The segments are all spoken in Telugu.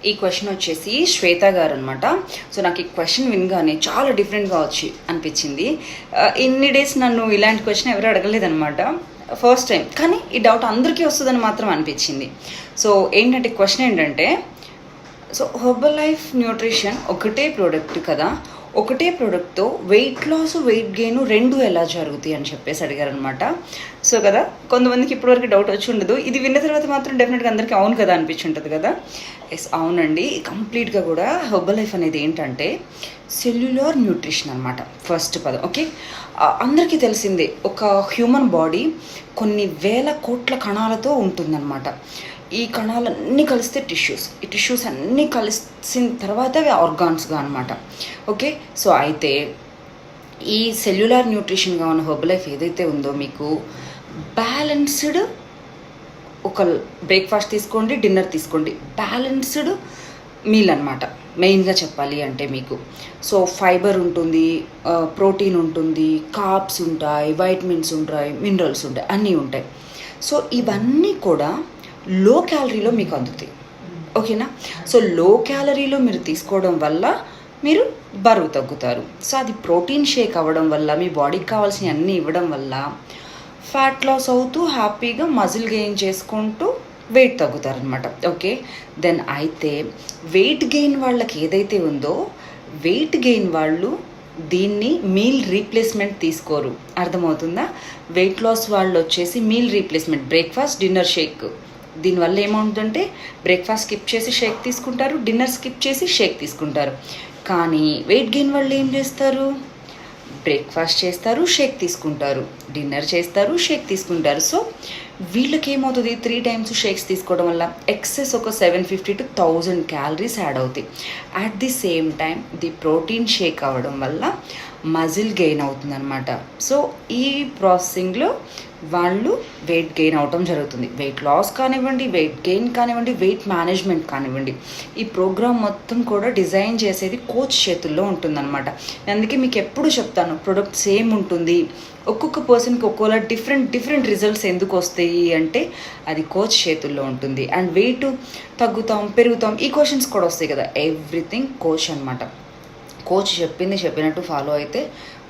ఈ క్వశ్చన్ వచ్చేసి శ్వేత గారు అనమాట. సో నాకు ఈ క్వశ్చన్ వినగానే చాలా డిఫరెంట్గా అనిపించింది. ఇన్ని డేస్ నన్ను ఇలాంటి క్వశ్చన్ ఎవరు అడగలేదనమాట, ఫస్ట్ టైం. కానీ ఈ డౌట్ అందరికీ వస్తుందని మాత్రం అనిపించింది. సో ఏంటంటే క్వశ్చన్ ఏంటంటే, సో హెర్బల్ లైఫ్ న్యూట్రిషన్ ఒకటే ప్రోడక్ట్ కదా, ఒకటే ప్రోడక్ట్తో వెయిట్ లాస్ వెయిట్ గెయిన్ రెండు ఎలా జరుగుతాయి అని చెప్పేసి అడిగారు అనమాట. సో కదా, కొంతమందికి ఇప్పటివరకు డౌట్ వచ్చి ఉండదు. ఇది విన్న తర్వాత మాత్రం డెఫినెట్గా అందరికీ అవును కదా అనిపించుంటుంది కదా. ఎస్, అవునండి. కంప్లీట్గా కూడా హెర్బల్ లైఫ్ అనేది ఏంటంటే సెల్యులార్ న్యూట్రిషన్ అనమాట. ఫస్ట్ పదం ఓకే. అందరికీ తెలిసిందే, ఒక హ్యూమన్ బాడీ కొన్ని వేల కోట్ల కణాలతో ఉంటుందన్నమాట. ఈ కణాలన్నీ కలిస్తే టిష్యూస్, ఈ టిష్యూస్ అన్నీ కలిసిన తర్వాత అవి ఆర్గాన్స్గా అనమాట. ఓకే. సో అయితే ఈ సెల్యులార్ న్యూట్రిషన్గా ఉన్న హెర్బల్ లైఫ్ ఏదైతే ఉందో, మీకు బ్యాలెన్స్డ్ ఒక బ్రేక్ఫాస్ట్ తీసుకోండి, డిన్నర్ తీసుకోండి, బ్యాలెన్స్డ్ మీల్ అనమాట. మెయిన్గా చెప్పాలి అంటే మీకు సో ఫైబర్ ఉంటుంది, ప్రోటీన్ ఉంటుంది, కార్బ్స్ ఉంటాయి, వైటమిన్స్ ఉంటాయి, మినరల్స్ ఉంటాయి, అన్నీ ఉంటాయి. సో ఇవన్నీ కూడా లో క్యాలరీలో మీకు అందుతాయి. ఓకేనా. సో లో క్యాలరీలో మీరు తీసుకోవడం వల్ల మీరు బరువు తగ్గుతారు. సో అది ప్రోటీన్ షేక్ అవ్వడం వల్ల, మీ బాడీకి కావాల్సిన అన్నీ ఇవ్వడం వల్ల ఫ్యాట్ లాస్ అవుతూ హ్యాపీగా మజిల్ గెయిన్ చేసుకుంటూ వెయిట్ తగ్గుతారనమాట. ఓకే. దెన్ అయితే వెయిట్ గెయిన్ వాళ్ళకి ఏదైతే ఉందో, వెయిట్ గెయిన్ వాళ్ళు దీన్ని మీల్ రీప్లేస్మెంట్ తీసుకోరు. అర్థమవుతుందా? వెయిట్ లాస్ వాళ్ళు వచ్చేసి meal replacement, breakfast dinner shake. దీనివల్ల ఏమవుతుందంటే బ్రేక్ఫాస్ట్ స్కిప్ చేసి షేక్ తీసుకుంటారు, డిన్నర్ స్కిప్ చేసి షేక్ తీసుకుంటారు. కానీ వెయిట్ గెయిన్ వాళ్ళు ఏం చేస్తారు? బ్రేక్ఫాస్ట్ చేస్తారు, షేక్ తీసుకుంటారు, డిన్నర్ చేస్తారు, షేక్ తీసుకుంటారు. సో వీళ్ళకి ఏమవుతుంది, 3 times షేక్స్ తీసుకోవడం వల్ల ఎక్సెస్ ఒక 750 to 1000 క్యాలరీస్ యాడ్ అవుతాయి. At the same time the protein shake అవ్వడం వల్ల మజిల్ గెయిన్ అవుతుంది అనమాట. సో ఈ ప్రాసెసింగ్లో వాళ్ళు వెయిట్ గెయిన్ అవటం జరుగుతుంది. వెయిట్ లాస్ కానివ్వండి, వెయిట్ గెయిన్ కానివ్వండి, వెయిట్ మేనేజ్మెంట్ కానివ్వండి, ఈ ప్రోగ్రామ్ మొత్తం కూడా డిజైన్ చేసేది కోచ్ చేతుల్లో ఉంటుందన్నమాట. అందుకే మీకు ఎప్పుడు చెప్తాను, ప్రొడక్ట్ సేమ్ ఉంటుంది, ఒక్కొక్క పర్సన్కి ఒక్కోలా డిఫరెంట్ రిజల్ట్స్ ఎందుకు వస్తాయి అంటే అది కోచ్ చేతుల్లో ఉంటుంది. అండ్ వెయిట్ తగ్గుతాం పెరుగుతాం ఈ క్వశ్చన్స్ కూడా వస్తాయి కదా, ఎవ్రీథింగ్ కోచ్ అనమాట. కోచ్ చెప్పినట్టు ఫాలో అయితే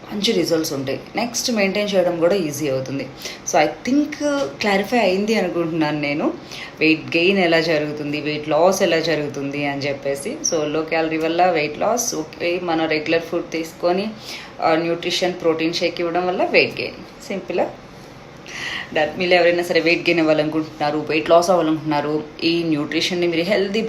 మంచి రిజల్ట్స్ ఉంటాయి. నెక్స్ట్ మెయింటైన్ చేయడం కూడా ఈజీ అవుతుంది. సో ఐ థింక్ క్లారిఫై అయింది అనుకుంటున్నాను నేను, వెయిట్ గెయిన్ ఎలా జరుగుతుంది, వెయిట్ లాస్ ఎలా జరుగుతుంది అని చెప్పేసి. సో లో క్యాలరీ వల్ల వెయిట్ లాస్, ఓకే, మన రెగ్యులర్ ఫుడ్ తీసుకొని న్యూట్రిషన్ ప్రోటీన్ షేక్ ఇవ్వడం వల్ల వెయిట్ గెయిన్. సింపుల్గా మీరు ఎవరైనా సరే వెయిట్ గెయిన్ అవ్వాలనుకుంటున్నారు, వెయిట్ లాస్ అవ్వాలనుకుంటున్నారు, ఈ న్యూట్రిషన్ని మీరు హెల్దీ